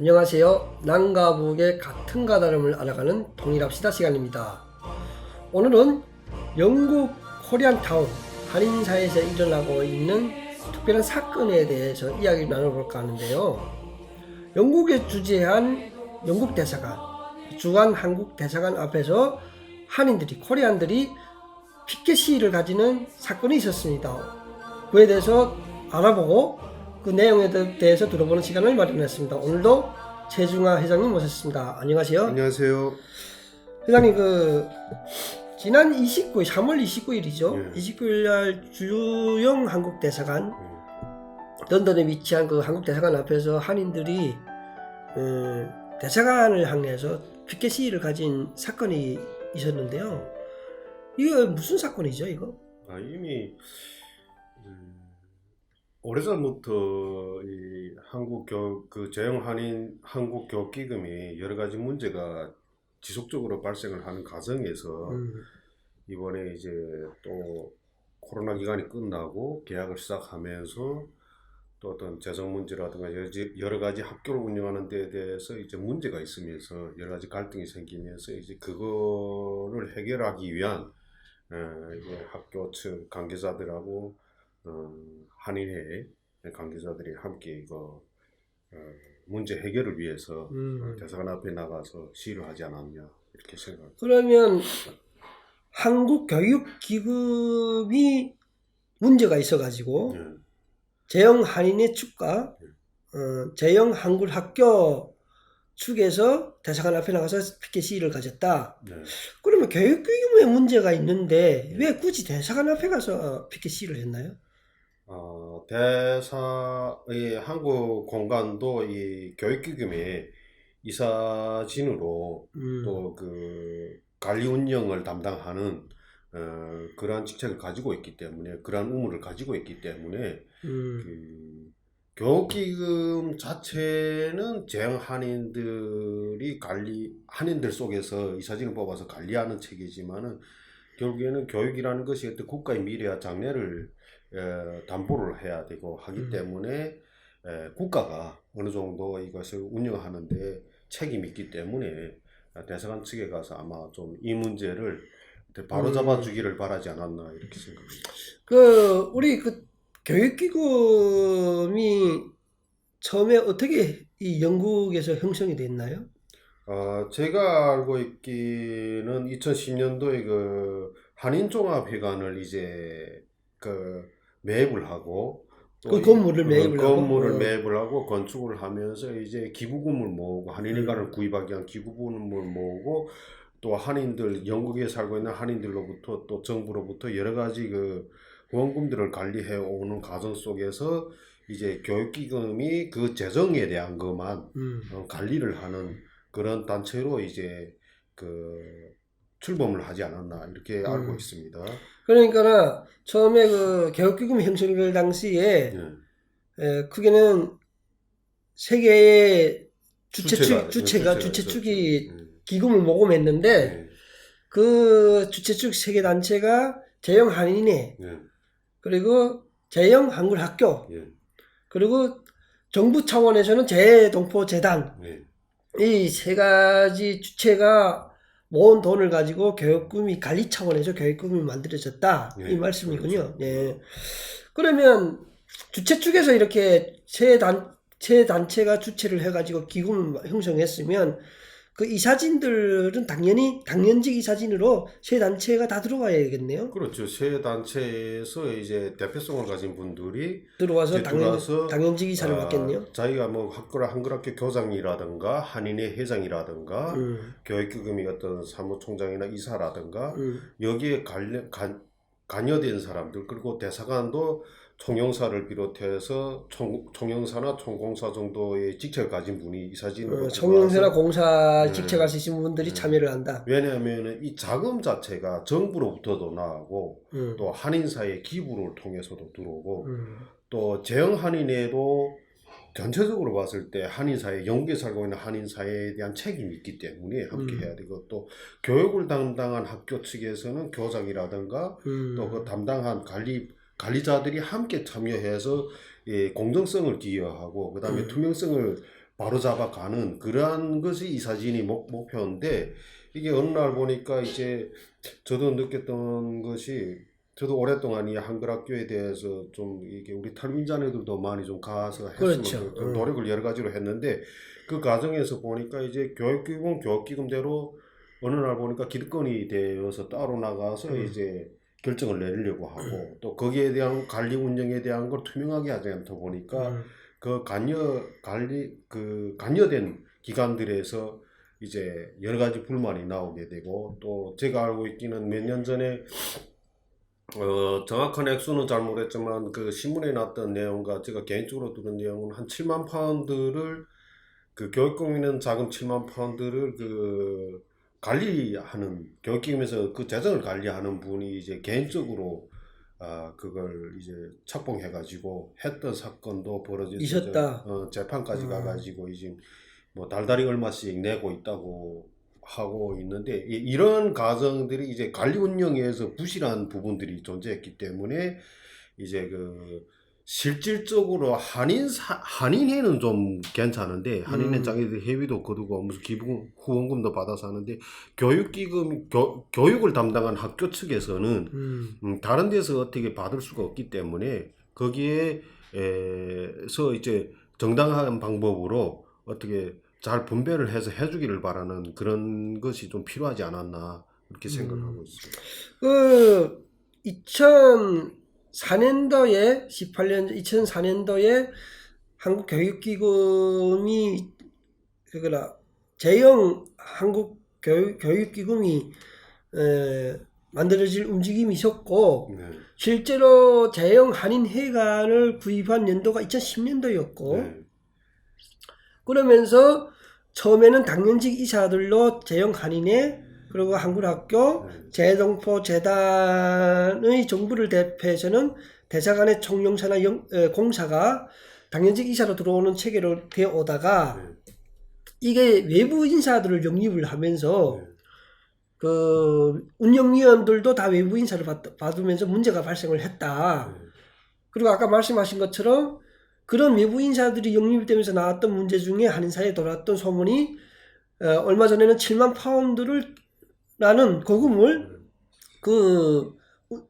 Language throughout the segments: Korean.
안녕하세요. 남과 북의 같은 가다름을 알아가는 통일합시다 시간입니다. 오늘은 영국 코리안타운 한인사회에서 일어나고 있는 특별한 사건에 대해서 이야기를 나눠볼까 하는데요. 영국에 주재한 영국 대사관, 주한 한국 대사관 앞에서 한인들이, 코리안들이 피켓 시위를 가지는 사건이 있었습니다. 그에 대해서 알아보고 그 내용에 대해서 들어보는 시간을 마련했습니다. 오늘도 최중하 회장님 모셨습니다. 안녕하세요. 안녕하세요. 회장님, 지난 3월 29일이죠. 29일 날 주영 한국 대사관, 런던에 위치한 그 한국 대사관 앞에서 한인들이 대사관을 향해서 피켓 시위를 가진 사건이 있었는데요. 이거 무슨 사건이죠, 이거? 이미 오래전부터 이 재형 한인 한국 교육 기금이 여러 가지 문제가 지속적으로 발생을 하는 과정에서 이번에 이제 또 코로나 기간이 끝나고 계약을 시작하면서 또 어떤 재정 문제라든가 여러 가지 학교를 운영하는 데에 대해서 이제 문제가 있으면서 여러 가지 갈등이 생기면서 이제 그거를 해결하기 위한 이제 학교 측 관계자들하고 한인회 관계자들이 함께 이거 문제 해결을 위해서 대사관 앞에 나가서 시위를 하지 않았냐 이렇게 생각합니다. 그러면 한국 교육기금이 문제가 있어가지고 재영 한인회 측과 재영 한글 학교 측에서 대사관 앞에 나가서 피켓 시위를 가졌다. 네. 그러면 교육기금에 문제가 있는데 왜 굳이 대사관 앞에 가서 피켓 시위를 했나요? 대사의 한국 공간도 이 교육기금의 이사진으로 또 그 관리 운영을 담당하는 그러한 직책을 가지고 있기 때문에 그러한 의무를 가지고 있기 때문에 그 교육기금 자체는 재형 한인들이 한인들 속에서 이사진을 뽑아서 관리하는 책이지만은 결국에는 교육이라는 것이 어떤 국가의 미래와 장래를 담보를 해야 되고 하기 때문에 국가가 어느 정도 이것을 운영하는데 책임이 있기 때문에 대사관 측에 가서 아마 좀 이 문제를 바로 잡아주기를 바라지 않았나 이렇게 생각합니다. 우리 교육기금이 처음에 어떻게 이 영국에서 형성이 됐나요? 제가 알고 있기는 2010년도에 그 한인종합회관을 이제 매입을 하고 그 건물을 매입을 하고 건축을 하면서 이제 기부금을 모으고 한인회관을 구입하기 위한 기부금을 모으고 또 한인들 영국에 살고 있는 한인들로부터 또 정부로부터 여러 가지 그 후원금들을 관리해 오는 과정 속에서 이제 교육기금이 그 재정에 대한 것만 관리를 하는 그런 단체로 이제 출범을 하지 않았나 이렇게 알고 있습니다. 그러니까 처음에 그 교육기금 형성될 당시에 크게는 세 개의 주체축이 기금을 모금했는데 그 주체축 세 개 단체가 재영 한인회 그리고 재영 한글 학교 그리고 정부 차원에서는 재동포재단 이 세 가지 주체가 모은 돈을 가지고 교육금이 관리 차원에서 교육금이 만들어졌다 이 말씀이군요. 그렇죠. 네. 그러면 주체 측에서 이렇게 세 단체가 주체를 해가지고 기금을 형성했으면 그 이사진들은 당연직 이사진으로 세 단체가 다 들어가야겠네요. 그렇죠. 세 단체에서 이제 대표성을 가진 분들이 들어와서 당연직 이사를 맡겠네요. 자기가 뭐 한글학교 교장이라든가 한인회 회장이라든가 교육기금이 어떤 사무총장이나 이사라든가 여기에 관여된 사람들 그리고 대사관도 총영사를 비롯해서 총영사나 총공사 정도의 직책을 가진 분이 이사진으로 총영사나 공사 직책 가지신 분들이 참여를 한다. 왜냐하면 이 자금 자체가 정부로부터도 나오고 또 한인사의 기부를 통해서도 들어오고 또 재형 한인회도 전체적으로 봤을 때 한인사회 영국에 살고 있는 한인사회에 대한 책임이 있기 때문에 함께 해야 되고 또 교육을 담당한 학교 측에서는 교장이라든가 또 그 담당한 관리자들이 함께 참여해서 공정성을 기여하고 그다음에 투명성을 바로 잡아가는 그러한 것이 이사진이 목표인데, 이게 어느 날 보니까 이제 저도 느꼈던 것이, 저도 오랫동안 이 한글학교에 대해서 좀 이게 우리 탈민자네들도 많이 좀 가서 했으면 그렇죠. 그 노력을 여러 가지로 했는데, 그 과정에서 보니까 이제 교육기금대로 어느 날 보니까 기득권이 되어서 따로 나가서 이제 결정을 내리려고 하고, 또 거기에 대한 관리 운영에 대한 걸 투명하게 하지 않다 보니까 그 관여된 기관들에서 이제 여러 가지 불만이 나오게 되고, 또 제가 알고 있기는 몇 년 전에 정확한 액수는 잘 모르겠지만 그 신문에 났던 내용과 제가 개인적으로 들은 내용은 한 7만 파운드를, 그 교육공인은 자금 7만 파운드를 그 관리하는, 교육기금에서 그 재정을 관리하는 분이 이제 개인적으로 그걸 이제 착봉해가지고 했던 사건도 벌어져서 있었다. 재판까지 가가지고 이제 뭐 달달이 얼마씩 내고 있다고 하고 있는데, 이런 과정들이 이제 관리 운영에서 부실한 부분들이 존재했기 때문에 이제 그 실질적으로 한인회는 좀 괜찮은데, 한인회 자기들 회비도 거두고 무슨 기부 후원금도 받아서 하는데, 교육을 담당한 학교 측에서는 다른 데서 어떻게 받을 수가 없기 때문에 거기에서 이제 정당한 방법으로 어떻게 잘 분배를 해서 해주기를 바라는 그런 것이 좀 필요하지 않았나 그렇게 생각하고 있습니다. 그 2004년도에 2004년도에 한국교육기금이 그거라 제형 한국교육기금이 만들어질 움직임이 있었고, 네. 실제로 제형 한인회관을 구입한 연도가 2010년도였고 네. 그러면서 처음에는 당연직 이사들로 제형 한인회 그리고 한글학교 재동포 재단의 정부를 대표해서는 대사관의 총영사나 공사가 당연직 이사로 들어오는 체계로 되어 오다가 이게 외부 인사들을 영입을 하면서 그 운영위원들도 다 외부 인사를 받으면서 문제가 발생을 했다. 그리고 아까 말씀하신 것처럼 그런 외부 인사들이 영입되면서 나왔던 문제 중에 한인사에 돌았던 소문이 얼마 전에는 7만 파운드를 라는 거금을 그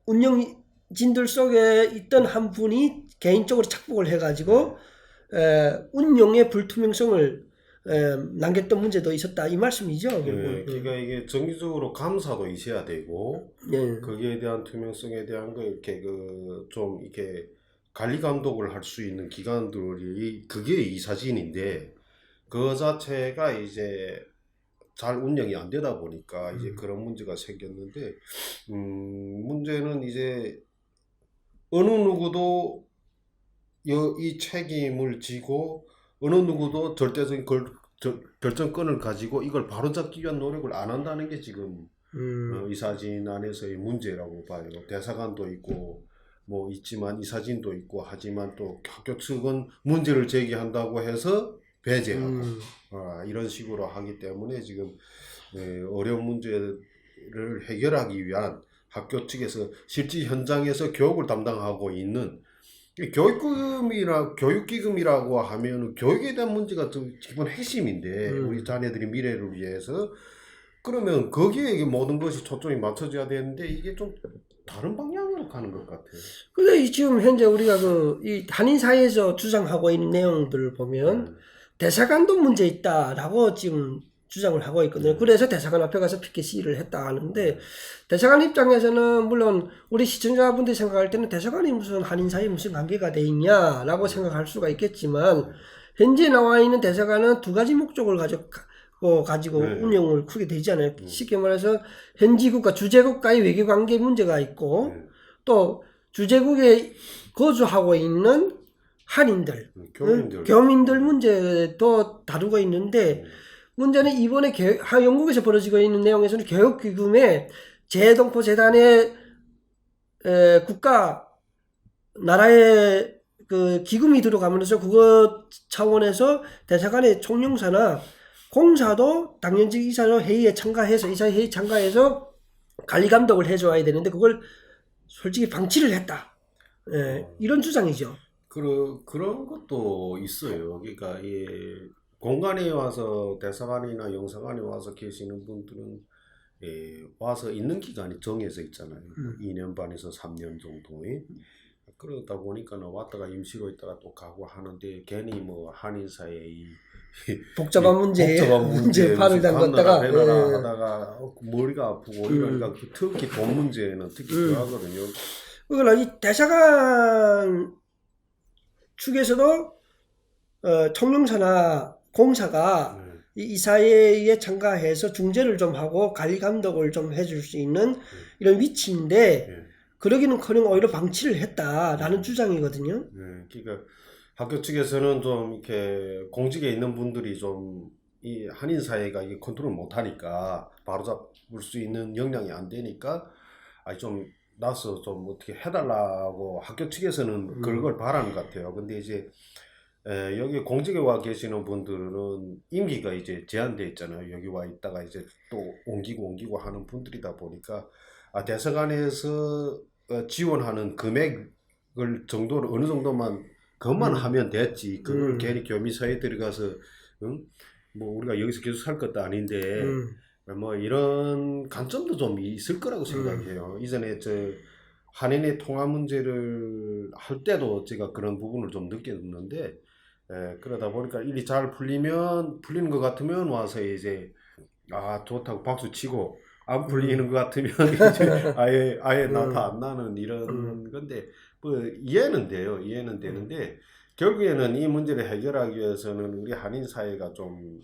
운영진들 속에 있던 한 분이 개인적으로 착복을 해가지고 운영의 불투명성을 남겼던 문제도 있었다 이 말씀이죠. 네, 그러니까 이게 정기적으로 감사도 있어야 되고, 네. 거기에 대한 투명성에 대한 거 이렇게 그 좀 이렇게 관리 감독을 할 수 있는 기관들이 그게 이사진인데, 그 자체가 이제 잘 운영이 안 되다 보니까 이제 그런 문제가 생겼는데, 문제는 이제 어느 누구도 이 책임을 지고 어느 누구도 절대적인 결정권을 가지고 이걸 바로잡기 위한 노력을 안 한다는 게 지금 이사진 안에서의 문제라고 봐요. 대사관도 있고 뭐 있지만 이사진도 있고 하지만 또 학교 측은 문제를 제기한다고 해서 배제하고 이런 식으로 하기 때문에 지금 어려운 문제를 해결하기 위한 학교 측에서 실제 현장에서 교육을 담당하고 있는 교육기금이라고 하면 교육에 대한 문제가 좀 기본 핵심인데 우리 자녀들이 미래를 위해서 그러면 거기에 모든 것이 초점이 맞춰져야 되는데 이게 좀 다른 방향으로 가는 것 같아요. 근데 지금 현재 우리가 이 한인사회에서 주장하고 있는 내용들을 보면 대사관도 문제 있다라고 지금 주장을 하고 있거든요. 그래서 대사관 앞에 가서 피켓 시위를 했다 하는데, 대사관 입장에서는 물론 우리 시청자분들이 생각할 때는 대사관이 무슨 한인사회에 무슨 관계가 돼 있냐라고 생각할 수가 있겠지만, 현재 나와 있는 대사관은 두 가지 목적을 가지고 운영을 크게 되잖아요. 쉽게 말해서 현지국가 주재국과의 외교관계 문제가 있고 또 주재국에 거주하고 있는 한인들, 교민들 문제도 다루고 있는데, 문제는 이번에 영국에서 벌어지고 있는 내용에서는 교육기금에 재동포 재단의 국가 나라의 그 기금이 들어가면서 그것 차원에서 대사관의 총영사나 공사도 당연직 이사로 회의에 참가해서 이사회의에 참가해서 관리 감독을 해줘야 되는데 그걸 솔직히 방치를 했다. 이런 주장이죠. 그런 것도 있어요. 그러니까 공간에 와서 대사관이나 영사관에 와서 계시는 분들은 와서 있는 기간이 정해져 있잖아요. 2년 반에서 3년 정도의. 그러다 보니까 왔다가 임시로 있다가 또 가고 하는데 괜히 뭐 한인사회의 복잡한 문제에 팔을 담갔다가 해놔라 하다가 머리가 아프고 이러니까 특히 돈 문제는 특히 그러거든요. 그걸 이 대사관 측에서도 청룡사나 공사가 이 이사회에 참가해서 중재를 좀 하고 관리 감독을 좀 해줄 수 있는 이런 위치인데 그러기는커녕 오히려 방치를 했다라는 주장이거든요. 그러니까 학교 측에서는 좀 이렇게 공직에 있는 분들이 좀 이 한인 사회가 이게 컨트롤 못하니까 바로 잡을 수 있는 역량이 안 되니까 좀 나서 좀 어떻게 해달라고 학교 측에서는 그걸 바라는 것 같아요. 근데 이제 여기 공직에 와 계시는 분들은 임기가 이제 제한돼 있잖아요. 여기 와 있다가 이제 또 옮기고 하는 분들이다 보니까 대사관에서 지원하는 금액을 정도로 어느 정도만 그것만 하면 됐지. 그걸 괜히 교미사에 들어가서 뭐 우리가 여기서 계속 살 것도 아닌데 뭐 이런 관점도 좀 있을 거라고 생각해요. 이전에 저 한인의 통화 문제를 할 때도 제가 그런 부분을 좀 느꼈는데 그러다 보니까 일이 잘 풀리는 것 같으면 와서 이제 좋다고 박수 치고 안 풀리는 것 같으면 이제 아예 나타 안 나는 이런 건데 뭐 이해는 되는데 결국에는 이 문제를 해결하기 위해서는 우리 한인 사회가 좀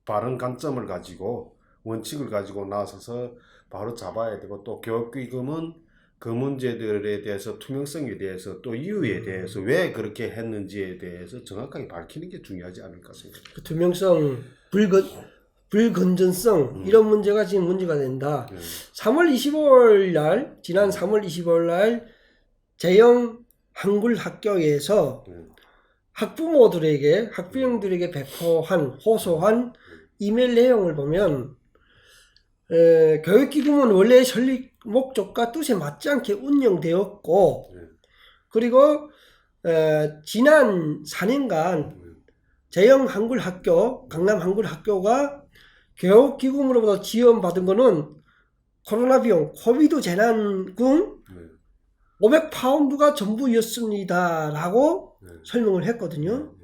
바른 관점을 가지고 원칙을 가지고 나서서 바로 잡아야 되고 또 교육기금은 그 문제들에 대해서 투명성에 대해서 또 이유에 대해서 왜 그렇게 했는지에 대해서 정확하게 밝히는 게 중요하지 않을까 생각합니다. 그 투명성, 불건전성 이런 문제가 지금 문제가 된다. 3월 25일 날 지난 3월 25일 날 재영 한글 학교에서 학부형들에게 호소한 이메일 내용을 보면 교육기금은 원래 설립 목적과 뜻에 맞지 않게 운영되었고 그리고 지난 4년간 재영 한글학교, 강남 한글학교가 교육기금으로부터 지원받은 거는 코로나 비용, 코비드 재난금 500파운드가 전부였습니다라고 설명을 했거든요.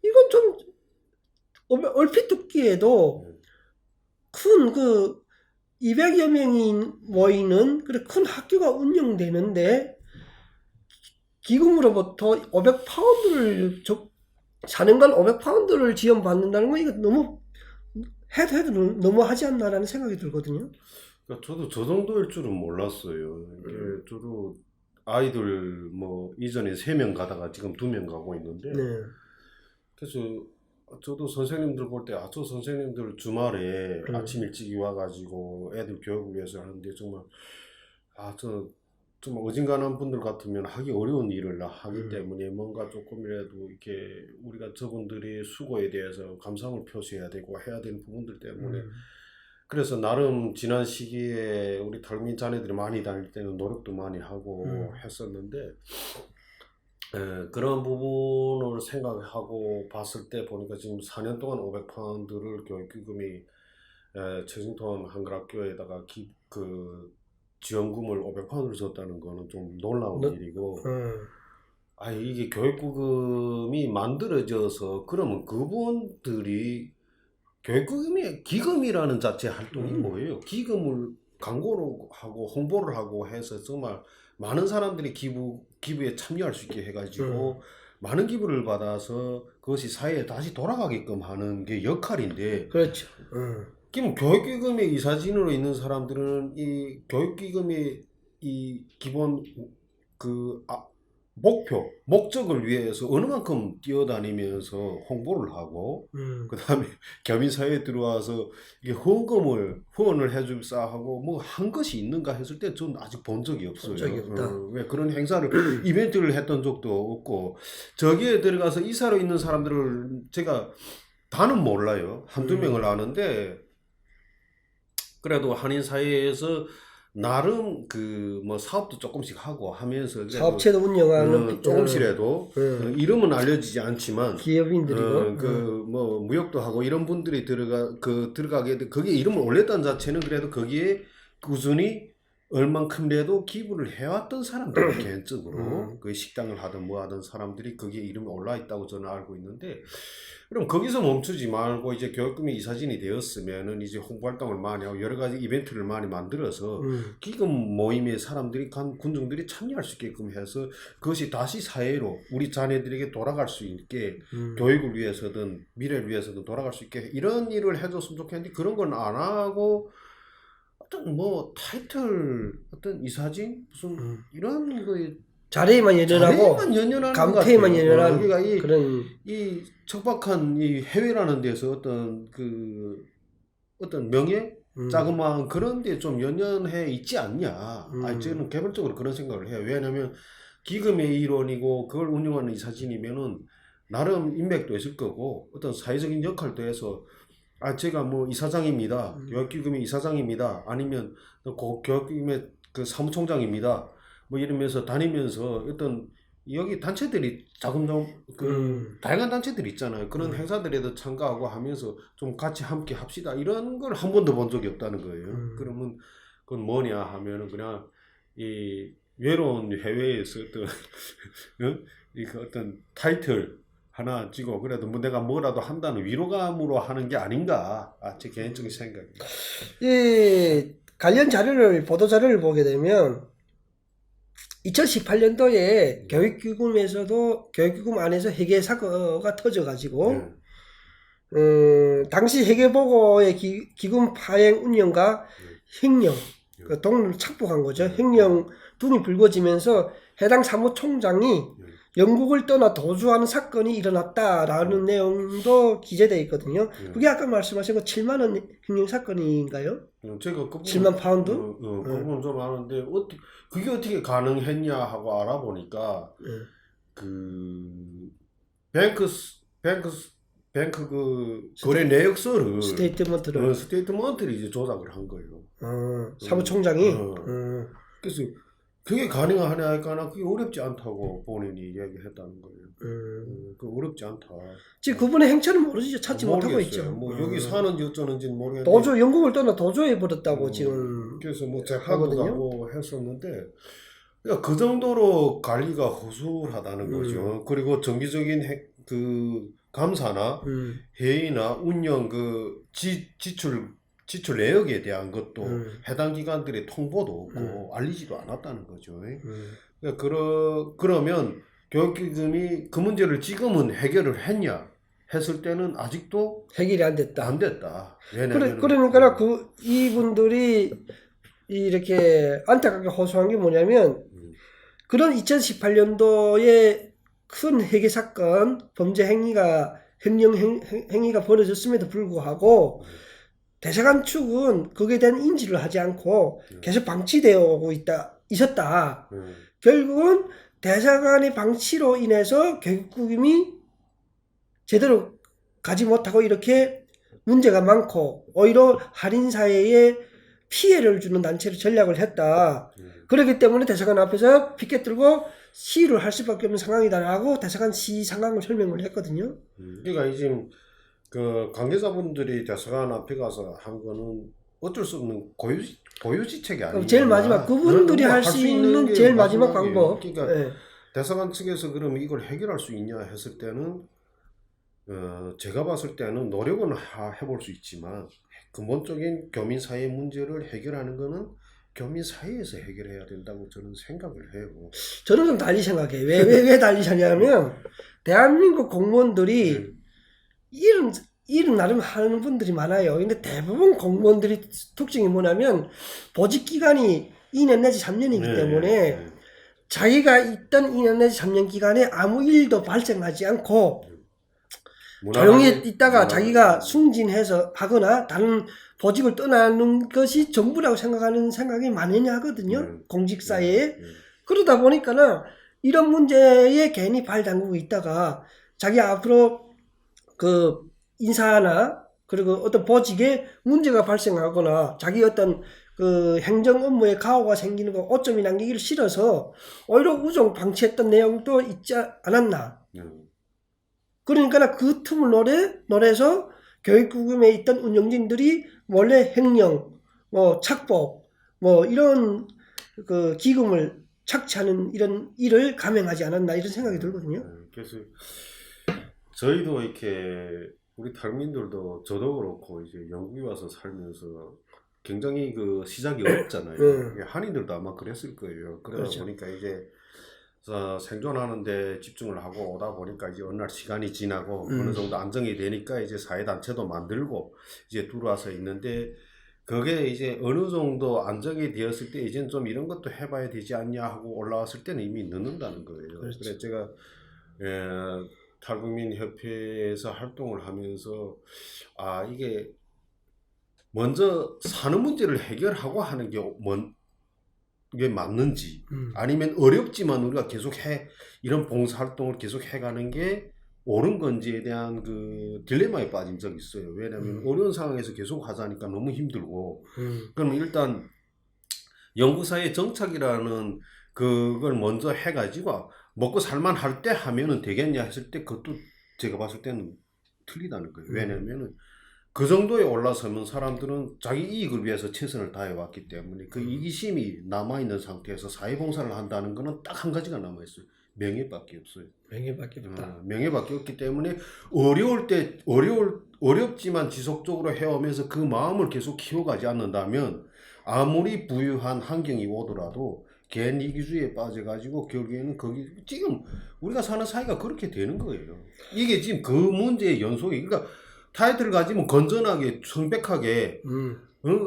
이건 좀 얼핏 듣기에도 큰 200여 명이 모이는 큰 학교가 운영되는데 기금으로부터 500파운드를 4년간 500파운드를 지원받는다는 건 이거 너무 해도 너무하지 않나라는 생각이 들거든요. 그러니까 저도 저 정도일 줄은 몰랐어요. 저도 아이들 뭐 이전에 3명 가다가 지금 2명 가고 있는데 그래서 저도 선생님들 볼 때 저 선생님들 주말에 아침 일찍 와가지고 애들 교육을 위해서 하는데 정말 정말 어진간한 분들 같으면 하기 어려운 일을 하기 때문에 뭔가 조금이라도 이렇게 우리가 저분들의 수고에 대해서 감사함을 표시해야 되고 해야 되는 부분들 때문에 그래서 나름 지난 시기에 우리 탈민 자녀들이 많이 다닐 때는 노력도 많이 하고 했었는데 그런 부분을 생각하고 봤을 때 보니까 지금 4년 동안 500파운드를 교육기금이 최승통 한글학교에다가 지원금을 500파운드를 줬다는 거는 좀 놀라운 일이고 이게 교육기금이 만들어져서 그러면 그분들이 기금이라는 자체 활동이 뭐예요? 기금을 광고를 하고 홍보를 하고 해서 정말 많은 사람들이 기부에 참여할 수 있게 해가지고 많은 기부를 받아서 그것이 사회에 다시 돌아가게끔 하는 게 역할인데 그렇죠. 그럼 교육기금의 이사진으로 있는 사람들은 이 교육기금의 이 기본 목적을 위해서 어느 만큼 뛰어다니면서 홍보를 하고 그 다음에 교민사회에 들어와서 이게 후원을 해줍사 하고 뭐 한 것이 있는가 했을 때 저는 아직 본 적이 없어요. 왜 그런 행사를 이벤트를 했던 적도 없고 저기에 들어가서 이사로 있는 사람들을 제가 다는 몰라요. 한두 명을 아는데 그래도 한인사회에서 나름 그 뭐 사업도 조금씩 하고 하면서 그래도 사업체도 운영하는 조금씩이라도 이름은 알려지지 않지만 기업인들이고 그 뭐 무역도 하고 이런 분들이 들어가게 돼 거기에 이름을 올렸다는 자체는 그래도 거기에 꾸준히 얼만큼이라도 기부를 해왔던 사람들 개인적으로 그 식당을 하든 뭐 하든 사람들이 거기에 이름이 올라 있다고 저는 알고 있는데 그럼 거기서 멈추지 말고 이제 교육금이 이사진이 되었으면은 이제 홍보 활동을 많이 하고 여러 가지 이벤트를 많이 만들어서 기금 모임에 사람들이 군중들이 참여할 수 있게끔 해서 그것이 다시 사회로 우리 자녀들에게 돌아갈 수 있게 교육을 위해서든 미래를 위해서든 돌아갈 수 있게 이런 일을 해줬으면 좋겠는데 그런 건 안 하고 어떤 뭐 타이틀 어떤 이사진 무슨 이런 거에 자리에만 연연하고 감태에만 연연한 그러니까 그런 이 척박한 이 해외라는 데서 어떤 명예 자그마한 그런 데 좀 연연해 있지 않냐. 저는 개별적으로 그런 생각을 해요. 왜냐하면 기금의 일원이고 그걸 운영하는 이사진이면은 나름 인맥도 있을 거고 어떤 사회적인 역할도 해서 제가 뭐 이사장입니다. 교육기금의 이사장입니다. 아니면 교육기금의 그 사무총장입니다. 뭐 이러면서 다니면서 어떤 여기 단체들이 다양한 단체들이 있잖아요. 그런 행사들에도 참가하고 하면서 좀 같이 함께 합시다. 이런 걸 한 번도 본 적이 없다는 거예요. 그러면 그건 뭐냐 하면은 그냥 이 외로운 해외에서 그 어떤 타이틀 하나 쥐고 그래도 뭐 내가 뭐라도 한다는 위로감으로 하는 게 아닌가. 제 개인적인 생각입니다. 이 관련 자료를 보도 자료를 보게 되면 2018년도에 교육기금 안에서 회계 사고가 터져가지고 당시 회계보고의 기금 파행 운영과 횡령 그 돈을 착복한 거죠. 횡령 등이 불거지면서 해당 사무총장이 영국을 떠나 도주하는 사건이 일어났다라는 내용도 기재되어 있거든요. 그게 아까 말씀하신 거 7만 원 횡령 사건인가요? 제가 그 부분, 7만 파운드? 그 부분 좀 아는데 그게 어떻게 가능했냐 하고 알아보니까 그 뱅크 그 거래 내역서를 스테이트먼트를 이제 조작을 한 거예요. 사무총장이. 그래서 그게 가능하냐 하니까 그게 어렵지 않다고 본인이 이야기했다는 거예요. 그 어렵지 않다. 지금 그분의 행처는 모르죠. 찾지 못하고 있죠. 뭐 여기 사는지 어쩌는지는 모르겠는데. 도주 영국을 떠나 도주해 버렸다고 지금. 그래서 뭐 재판도 가고 했었는데, 그러니까 그 정도로 관리가 허술하다는 거죠. 그리고 정기적인 그 감사나 회의나 운영 그 지출 내역에 대한 것도 해당 기관들의 통보도 없고 알리지도 않았다는 거죠. 그러니까 그러면 교육기금이 그 문제를 지금은 해결을 했냐 했을 때는 아직도 해결이 안 됐다. 그러니까 이분들이 이렇게 안타깝게 호소한 게 뭐냐면 그런 2018년도에 큰 회계 사건 범죄 횡령 행위가 벌어졌음에도 불구하고 대사관 측은 거기에 대한 인지를 하지 않고 계속 방치되어 오고 있었다. 결국은 대사관의 방치로 인해서 교육기금이 제대로 가지 못하고 이렇게 문제가 많고 오히려 한인사회에 피해를 주는 단체로 전략을 했다. 그렇기 때문에 대사관 앞에서 피켓 들고 시위를 할 수밖에 없는 상황이다라고 대사관 시위 상황을 설명을 했거든요. 그러니까 지금 그 관계자분들이 대사관 앞에 가서 한 거는 어쩔 수 없는 고유지책이 아니에요. 제일 마지막 그분들이 할 수 있는 제일 마지막 방법. 그러니까 대사관 측에서 그러면 이걸 해결할 수 있냐 했을 때는 제가 봤을 때는 노력은 해볼 수 있지만 근본적인 교민 사회 문제를 해결하는 거는 교민 사회에서 해결해야 된다고 저는 생각을 해요. 저는 좀 달리 생각해요. 왜 달리 생각하냐면 대한민국 공무원들이 일은 나름 하는 분들이 많아요. 근데 대부분 공무원들이 특징이 뭐냐면 보직 기간이 2년 내지 3년이기 때문에 자기가 있던 2년 내지 3년 기간에 아무 일도 발생하지 않고 조용히 있다가 자기가 승진해서 하거나 다른 보직을 떠나는 것이 전부라고 생각하는 생각이 많이 하거든요. 공직사회에. 그러다 보니까는 이런 문제에 괜히 발 담그고 있다가 자기 앞으로 그 인사나 그리고 어떤 보직에 문제가 발생하거나 자기 어떤 그 행정 업무에 가오가 생기는 거 오점이 남기기를 싫어서 오히려 우종 방치했던 내용도 있지 않았나. 그러니까 그 틈을 노려서 교육기금에 있던 운영진들이 원래 횡령, 뭐 착복, 뭐 이런 그 기금을 착취하는 이런 일을 감행하지 않았나 이런 생각이 들거든요. 그래서 저희도 이렇게 우리 탈민들도 저도 그렇고 이제 영국에 와서 살면서 굉장히 그 시작이 어렵잖아요. 한인들도 아마 그랬을 거예요. 그러다 그렇죠. 보니까 이제 생존하는데 집중을 하고 오다 보니까 이제 어느 날 시간이 지나고 어느 정도 안정이 되니까 이제 사회단체도 만들고 이제 들어와서 있는데 그게 이제 어느 정도 안정이 되었을 때 이제는 좀 이런 것도 해봐야 되지 않냐 하고 올라왔을 때는 이미 늦는다는 거예요. 그렇죠. 그래서 제가 탈북민협회에서 활동을 하면서 이게 먼저 사는 문제를 해결하고 하는 게 이게 맞는지 아니면 어렵지만 우리가 계속 이런 봉사활동을 계속 해가는 게 옳은 건지에 대한 그 딜레마에 빠진 적이 있어요. 왜냐하면 어려운 상황에서 계속 하자니까 너무 힘들고 그러면 일단 영국사회 정착이라는 그걸 먼저 해가지고 먹고 살만할 때 하면은 되겠냐 했을 때 그것도 제가 봤을 때는 틀리다는 거예요. 왜냐하면은 그 정도에 올라서면 사람들은 자기 이익을 위해서 최선을 다해왔기 때문에 그 이기심이 남아있는 상태에서 사회봉사를 한다는 거는 딱 한 가지가 남아있어요. 명예밖에 없어요. 명예밖에 없다. 명예밖에 없기 때문에 어렵지만 지속적으로 해오면서 그 마음을 계속 키워가지 않는다면 아무리 부유한 환경이 오더라도 개인 이기주의에 빠져가지고 결국에는 거기 지금 우리가 사는 사회가 그렇게 되는 거예요. 이게 지금 그 문제의 연속이 그러니까 타이틀을 가지면 건전하게 청백하게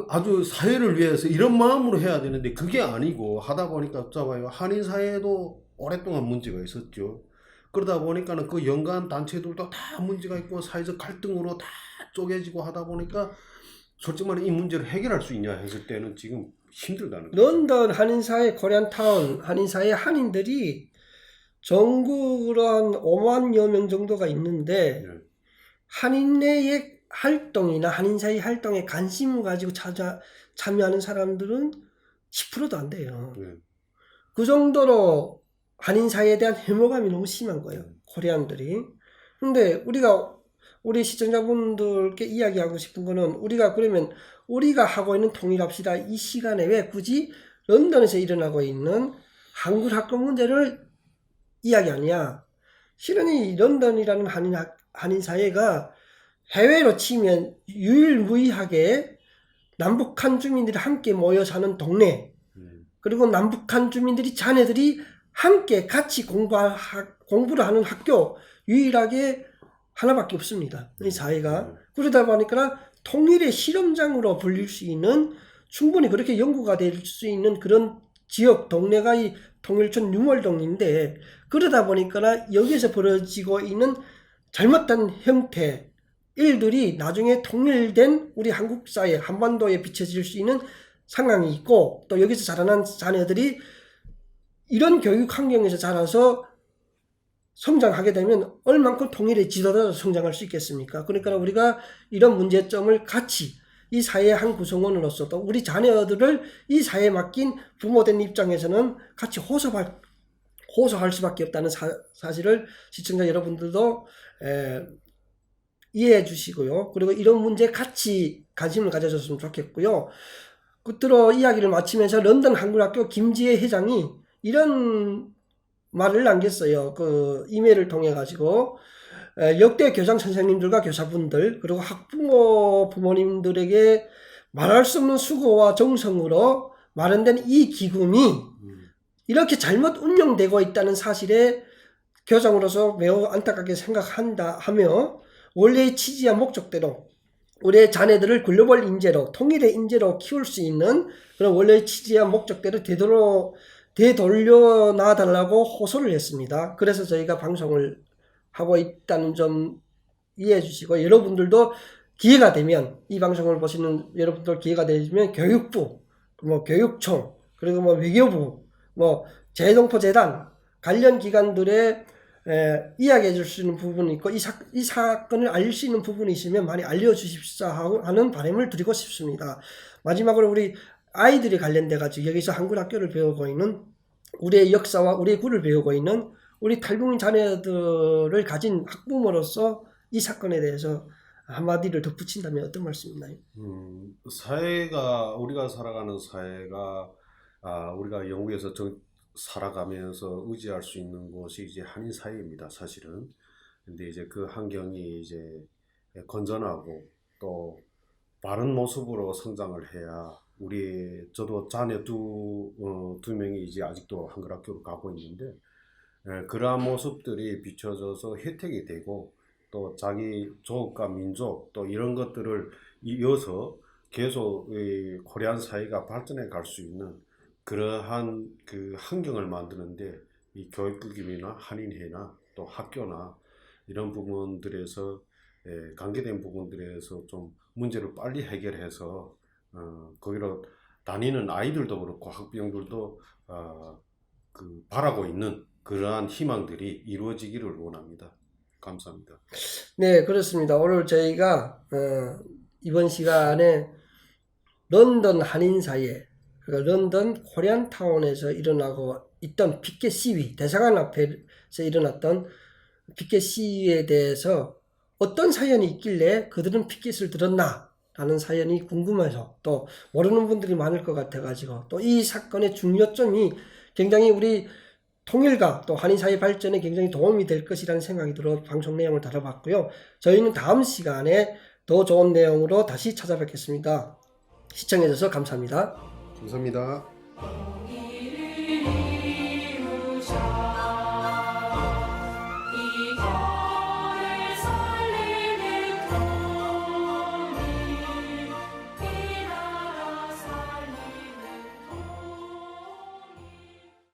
아주 사회를 위해서 이런 마음으로 해야 되는데 그게 아니고 하다 보니까 봐요. 한인 사회도 오랫동안 문제가 있었죠. 그러다 보니까는 그 연관 단체들도 다 문제가 있고 사회적 갈등으로 다 쪼개지고 하다 보니까 솔직히 말해 이 문제를 해결할 수 있냐 했을 때는 지금 힘들다는 거예요. 런던 한인사회 코리안타운 한인사회 한인들이 전국으로 한 5만여 명 정도가 있는데 한인회의 활동이나 한인사회 활동에 관심을 가지고 참여하는 사람들은 10%도 안 돼요. 그 정도로 한인사회에 대한 혐오감이 너무 심한 거예요. 코리안들이. 근데 우리 시청자분들께 이야기하고 싶은 거는 우리가 하고 있는 통일합시다 이 시간에 왜 굳이 런던에서 일어나고 있는 한국 학교 문제를 이야기하냐. 실은 이 런던이라는 한인사회가 해외로 치면 유일무이하게 남북한 주민들이 함께 모여 사는 동네 그리고 남북한 주민들이 자녀들이 함께 같이 공부를 하는 학교 유일하게 하나밖에 없습니다. 이 사회가. 그러다 보니까 통일의 실험장으로 불릴 수 있는 충분히 그렇게 연구가 될 수 있는 그런 지역 동네가 이 통일촌 유월동인데 그러다 보니까 여기서 벌어지고 있는 잘못된 형태 일들이 나중에 통일된 우리 한국 사회 한반도에 비춰질 수 있는 상황이 있고 또 여기서 자라난 자녀들이 이런 교육 환경에서 자라서 성장하게 되면 얼만큼 통일의 지도자로 성장할 수 있겠습니까? 그러니까 우리가 이런 문제점을 같이 이 사회의 한 구성원으로서 또 우리 자녀들을 이 사회에 맡긴 부모된 입장에서는 같이 호소할 수밖에 없다는 사실을 시청자 여러분들도 이해해 주시고요. 그리고 이런 문제에 같이 관심을 가져줬으면 좋겠고요. 끝으로 이야기를 마치면서 런던 한국학교 김지혜 회장이 이런 말을 남겼어요. 그 이메일을 통해 가지고 역대 교장 선생님들과 교사분들 그리고 학부모 부모님들에게 말할 수 없는 수고와 정성으로 마련된 이 기금이 이렇게 잘못 운영되고 있다는 사실에 교장으로서 매우 안타깝게 생각한다 하며 원래의 취지와 목적대로 우리의 자녀들을 글로벌 인재로 통일의 인재로 키울 수 있는 그런 원래의 취지와 목적대로 되돌려 놔달라고 호소를 했습니다. 그래서 저희가 방송을 하고 있다는 점 이해해 주시고 여러분들도 기회가 되면 이 방송을 보시는 여러분들 기회가 되시면 교육부, 교육청, 그리고 외교부, 재동포재단 관련 기관들의 이야기해 줄 수 있는 부분이 있고 이 사건을 알릴 수 있는 부분이 있으면 많이 알려주십사 하는 바람을 드리고 싶습니다. 마지막으로 우리 아이들이 관련돼 가지고 여기서 한글 학교를 배우고 있는 우리의 역사와 우리의 굴을 배우고 있는 우리 탈북민 자녀들을 가진 학부모로서 이 사건에 대해서 한마디를 덧붙인다면 어떤 말씀 있나요? 사회가 우리가 살아가는 사회가 우리가 영국에서 살아가면서 의지할 수 있는 곳이 이제 한인 사회입니다, 사실은. 근데 이제 그 환경이 이제 건전하고 또 바른 모습으로 성장을 해야 저도 자녀 두 명이 이제 아직도 한글 학교로 가고 있는데 그러한 모습들이 비춰져서 혜택이 되고 또 자기 조국과 민족 또 이런 것들을 이어서 계속 이 코리안 사회가 발전해 갈 수 있는 그러한 그 환경을 만드는데 이 교육기금이나 한인회나 또 학교나 이런 부분들에서 관계된 부분들에서 좀 문제를 빨리 해결해서 거기로 다니는 아이들도 그렇고 학부형들도 바라고 있는 그러한 희망들이 이루어지기를 원합니다. 감사합니다. 네, 그렇습니다. 오늘 저희가 이번 시간에 런던 한인 사이에 그러니까 런던 코리안타운에서 일어나고 있던 피켓 시위, 대사관 앞에서 일어났던 피켓 시위에 대해서 어떤 사연이 있길래 그들은 피켓을 들었나 라는 사연이 궁금해서 또 모르는 분들이 많을 것 같아가지고 또 이 사건의 중요점이 굉장히 우리 통일과 또 한인사회 발전에 굉장히 도움이 될 것이라는 생각이 들어 방송 내용을 다뤄봤고요. 저희는 다음 시간에 더 좋은 내용으로 다시 찾아뵙겠습니다. 시청해주셔서 감사합니다. 감사합니다.